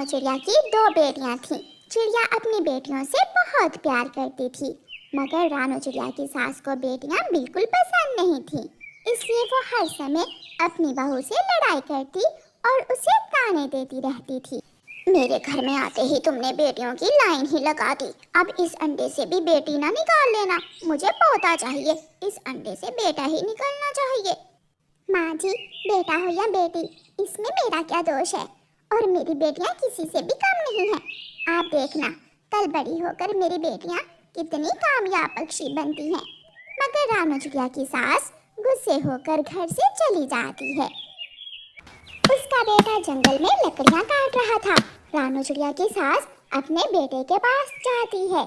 चिड़िया की दो बेटियां थीं। चिड़िया अपनी बेटियों से बहुत प्यार करती थी, मगर रानू चिड़िया की सास को बेटियां बिल्कुल पसंद नहीं थीं। इसलिए वो हर समय अपनी बहू से लड़ाई करती और उसे ताने देती रहती थी। मेरे घर में आते ही तुमने बेटियों की लाइन ही लगा दी। अब इस अंडे से भी बेटी ना निकाल लेना, मुझे पोता चाहिए। इस अंडे से बेटा ही निकलना चाहिए। माँ जी, बेटा हो या बेटी, इसमें मेरा क्या दोष है? और मेरी बेटियां किसी से भी कम नहीं हैं। आप देखना, कल बड़ी होकर मेरी बेटियां कितनी कामयाब पक्षी बनती हैं। मगर रानू चिड़िया की सास गुस्से होकर घर से चली जाती है। उसका बेटा जंगल में लकड़ियां काट रहा था। रानू चिड़िया की सास अपने बेटे के पास जाती है।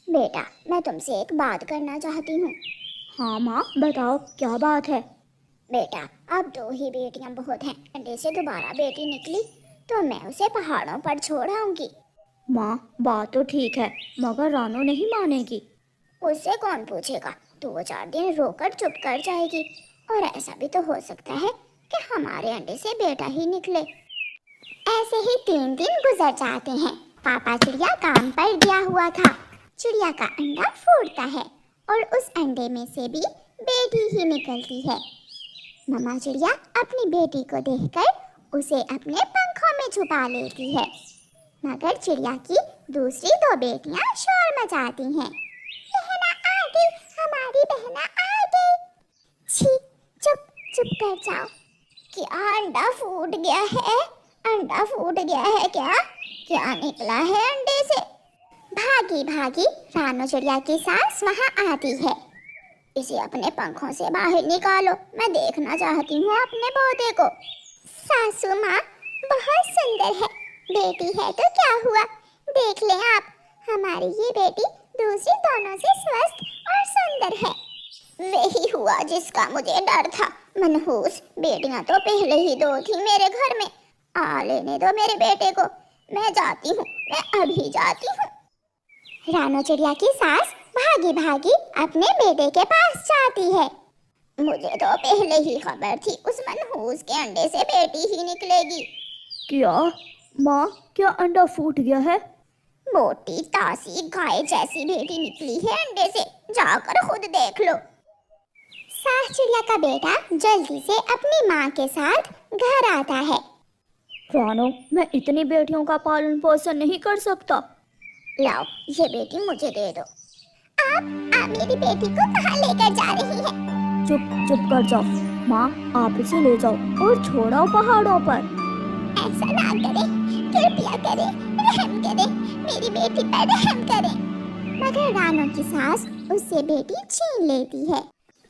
बेटा, मैं तुमसे एक बात करना चाहती हूँ। हाँ माँ, बताओ क्या बात है। बेटा, अब दो ही बेटियां बहुत हैं। अंडे से दोबारा बेटी निकली तो मैं उसे पहाड़ों पर छोड़ आऊंगी। माँ, बात तो ठीक है, मगर रानू नहीं मानेगी। उससे कौन पूछेगा? 2-4 दिन रोकर चुप कर जाएगी। और ऐसा भी तो हो सकता है कि हमारे अंडे से बेटा ही निकले। ऐसे ही 3 दिन गुजर जाते हैं। पापा चिड़िया काम पर गया हुआ था। चिड़िया का अंडा फूटता है और उस अंडे में से भी बेटी ही निकलती है। मम्मा चिड़िया अपनी बेटी को देखकर उसे अपने पंखों में छुपा लेती है, मगर चिड़िया की दूसरी 2 बेटियां शोर मचाती हैं। बहना आ गई, हमारी बहना आ गई। छी, चुप चुप कर जाओ। क्या अंडा फूट गया है? अंडा फूट गया है क्या? क्या निकला है अंडे से? भागी भागी रानू चिड़िया की सास वहां आती है। इसे अपने पंखों से बाहर निकालो, मैं देखना चाहती हूँ अपने पौधे को। सासू माँ, बहुत सुंदर है। बेटी है तो क्या हुआ? देख लें आप, हमारी ये बेटी दूसरी दोनों से स्वस्थ और सुंदर है। वही हुआ जिसका मुझे डर था। मनहूस बेटियां तो पहले ही 2 थी मेरे घर में। आ लेने दो मेरे बेटे को। मैं जाती हूँ, मैं अभी जाती हूँ। रानू चिड़िया की सास भागी भागी अपने बेटे के पास जाती है। मुझे तो पहले ही खबर थी उस मनहूस के अंडे से बेटी ही निकलेगी। क्या माँ, क्या अंडा फूट गया है? मोटी तासी गाय जैसी बेटी निकली है अंडे से, जाकर खुद देख लो। सास चिड़िया का बेटा जल्दी से अपनी माँ के साथ घर आता है। रानू, मैं इतनी बेटियों का पालन पोषण नहीं कर सकता। लाओ, ये बेटी मुझे दे दो। आप मेरी बेटी को कहाँ लेकर जा रही हैं? चुप कर जाओ माँ, आप इसे ले जाओ और छोड़ाओ पहाड़ों पर। ऐसा ना करें, कृपया करें, रहम करें, मेरी बेटी पर रहम करें। मगर रानू की सास उससे बेटी छीन लेती है।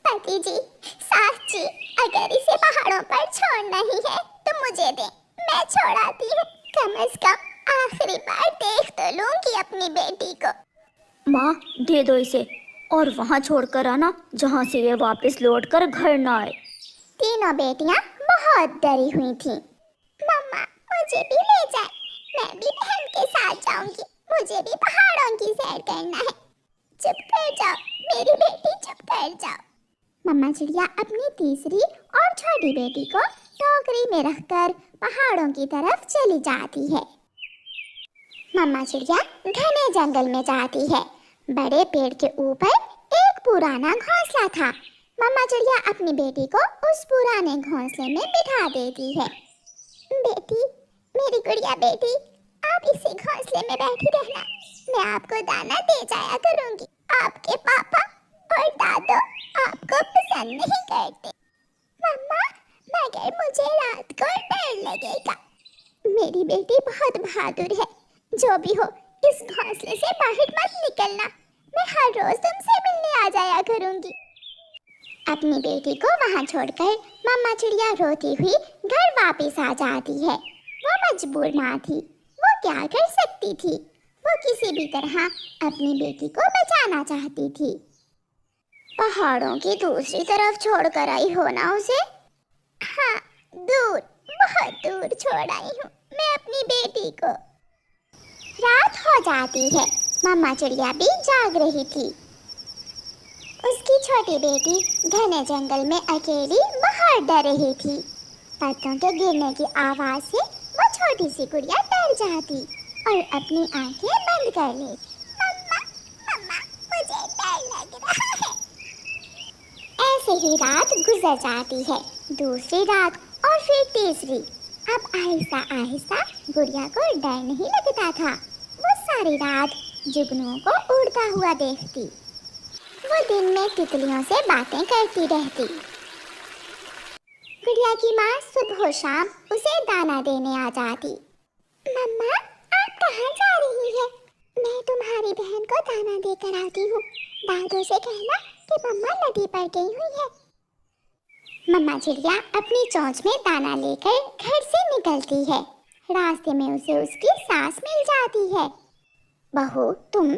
पति जी, सास जी, अगर इसे पहाड़ों पर छोड़ना ही है तो मुझे दें, मैं छोड़ाती हूँ। कम से कम आखिरी बार देख तो लूंगी अपनी बेटी को। माँ, दे दो इसे और वहाँ छोड़कर आना जहाँ से ये वापस लौटकर घर ना आए। तीनों बेटियां बहुत डरी हुई थीं। मम्मा, मुझे भी ले जाए, मैं भी बहन के साथ जाऊंगी। मुझे भी पहाड़ों की सैर करना है। चुप कर जाओ मेरी बेटी, चुप कर जाओ। मम्मा चिड़िया अपनी तीसरी और छोटी बेटी को टोकरी में रखकर पहाड़ों की तरफ चली जाती है। मम्मा चिड़िया घने जंगल में जाती है। बड़े पेड़ के ऊपर एक पुराना घोंसला था। मम्मा चिड़िया अपनी बेटी को उस पुराने घोंसले में बिठा देती है। बेटी, मेरी गुड़िया बेटी, आप इसी घोंसले में बैठी रहना। मैं आपको दाना दे जाया करूंगी। आपके पापा और दादो आपको पसंद नहीं करते। मम्मा, मगर मुझे रात को डर लगेगा। मेरी बेटी बहुत बहादुर है। जो भी हो, इस घोंसले से बाहर मत निकलना। मैं हर रोज तुमसे मिलने आ जाया करूंगी। अपनी बेटी को वहां छोड़कर मम्मा चिड़िया रोती हुई घर वापस आ जाती है। वो मजबूर ना थी, वो क्या कर सकती थी? वो किसी भी तरह अपनी बेटी को बचाना चाहती थी। पहाड़ों की दूसरी तरफ छोड़कर आई हो ना उसे? हाँ, दूर, बहुत दूर छोड़ आई हूँ मैं अपनी बेटी को। रात हो जाती है। मम्मा चिड़िया भी जाग रही थी। उसकी छोटी बेटी घने जंगल में अकेली बहुत डर रही थी। पत्तों के गिरने की आवाज से वो छोटी सी गुड़िया डर भूल जाती और अपनी आंखें बंद कर लेती। मम्मा मम्मा मुझे डर लग रहा है। ऐसे ही रात गुजर जाती है, दूसरी रात और फिर तीसरी। अब आहिस्ता आहिस्ता गुड़िया को डर नहीं लगता था। वो सारी रात जुगनुओं को उड़ता हुआ देखती। वो दिन में तितलियों से बातें करती रहती। गुड़िया की माँ सुबह शाम उसे दाना देने आ जाती। मम्मा आप कहाँ जा रही है? मैं तुम्हारी बहन को दाना देकर आती हूँ। दादू से कहना कि मम्मा नदी पर गई हुई है। मम्मा चिड़िया अपनी चोंच में दाना लेकर घर से निकलती है। रास्ते में उसे उसकी सास मिल जाती है। बहू तुम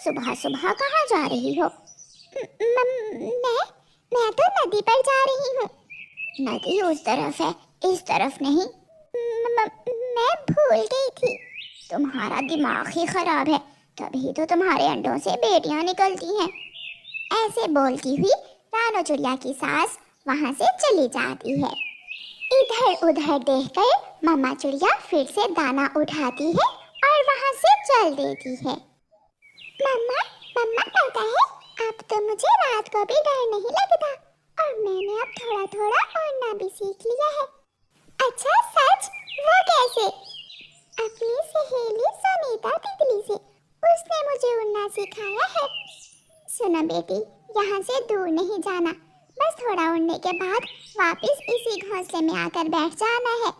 सुबह सुबह कहाँ जा रही हो? मैं तो नदी पर जा रही हूँ। नदी उस तरफ है, इस तरफ नहीं। मैं भूल गई थी। तुम्हारा दिमाग ही खराब है, तभी तो तुम्हारे अंडों से बेटियां निकलती हैं। ऐसे बोलती हुई रानो चिड़िया की सास वहां से चली जाती है। इधर उधर देखकर मम्मा चिड़िया फिर से दाना उठाती है और वहां से चल देती है। मम्मा मम्मा पता है अब तो मुझे रात को भी डर नहीं लगता और मैंने अब थोड़ा थोड़ा उड़ना भी सीख लिया है। अच्छा सच? वो कैसे? अपनी सहेली सुनीता तितली से। उसने मुझे उड़ना सिखाया है। सुनो बेटी, यहाँ से दूर नहीं जाना, बस थोड़ा उड़ने के बाद वापस इसी घोंसले में आकर बैठ जाना है।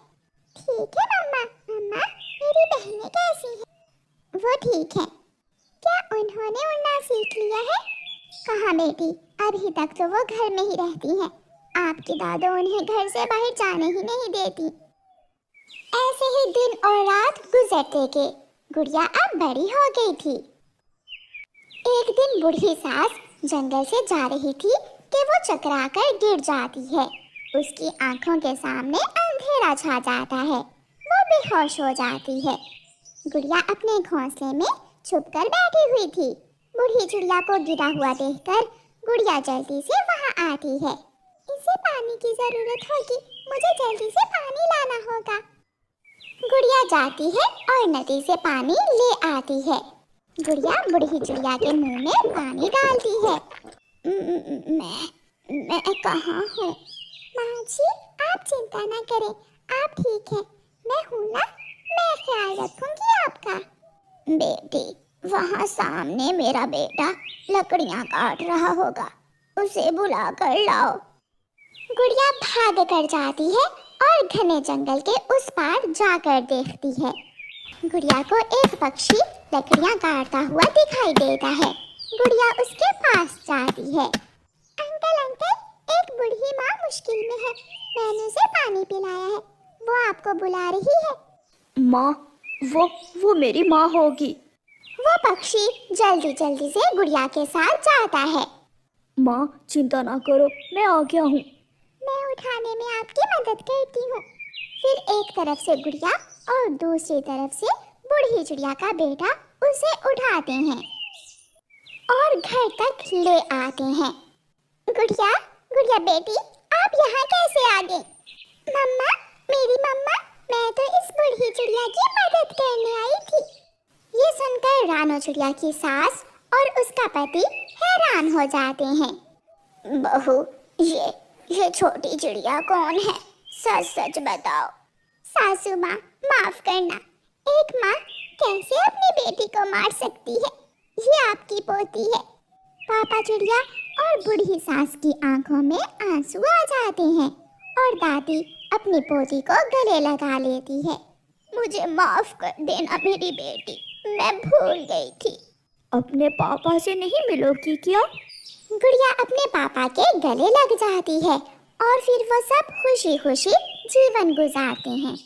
ठीक है मम्मा। मम्मा मेरी बहनें कैसी हैं? वो ठीक है। क्या उन्होंने उड़ना सीख लिया है? कहाँ बेटी, अभी तक तो वो घर में ही रहती हैं। आपकी दादू उन्हें घर से बाहर जाने ही नहीं देती। ऐसे ही दिन और रात गुजरते गए। गुड़िया अब बड़ी हो गई थी। एक दिन बूढ़ी सास जंगल से जा रही थी कि वो चकरा कर गिर जाती है। उसकी आंखों के सामने अंधेरा छा जाता है। वो बेहोश हो जाती है। गुड़िया अपने घोंसले में छुपकर बैठी हुई थी। बूढ़ी चिड़िया को गिरा हुआ देखकर गुड़िया जल्दी से वहां आती है। इसे पानी की जरूरत होगी, मुझे जल्दी से पानी लाना होगा। गुड़िया जाती है और नदी से पानी ले आती है। गुड़िया बूढ़ी चिड़िया के मुंह में पानी डालती है। मैं कहाँ हूँ? माँ जी आप चिंता ना करें, आप ठीक हैं। मैं हूँ ना, मैं ख्याल रखूंगी आपका। बेटी वहाँ सामने मेरा बेटा लकड़ियाँ काट रहा होगा, उसे बुला कर लाओ। गुड़िया भाग कर जाती है और घने जंगल के उस पार जाकर देखती है। गुड़िया को एक पक्षी लकड़ियाँ काटता हुआ दिखाई देता है। गुड़िया उसके पास जाती है। अंकल अंकल एक बूढ़ी माँ मुश्किल में है, मैंने उसे पानी पिलाया है, वो आपको बुला रही है। माँ वो मेरी माँ होगी। वो पक्षी जल्दी जल्दी से गुड़िया के साथ जाता है। माँ चिंता ना करो, मैं आ गया हूँ। मैं उठाने में आपकी मदद करती हूँ। फिर एक तरफ से गुड़िया और दूसरी तरफ से बूढ़ी चिड़िया का बेटा उसे उठाते हैं और घर तक ले आते हैं। गुड़िया गुड़िया बेटी आप यहाँ कैसे आ गई? मम्मा मेरी मम्मा, मैं तो इस बूढ़ी चिड़िया की मदद करने आई थी। ये सुनकर रानो चिड़िया की सास और उसका पति हैरान हो जाते हैं। बहू ये छोटी चिड़िया कौन है? सच सच बताओ। सासू माँ माफ करना, एक माँ कैसे अपनी बेटी को मार सकती है? ये आपकी पोती है। पापा चिड़िया और बूढ़ी सास की आंखों में आंसू आ जाते हैं और दादी अपनी पोती को गले लगा लेती है। मुझे माफ कर देना मेरी बेटी, मैं भूल गई थी। अपने पापा से नहीं मिलोगी क्या? गुड़िया अपने पापा के गले लग जाती है और फिर वो सब खुशी खुशी जीवन गुजारते हैं।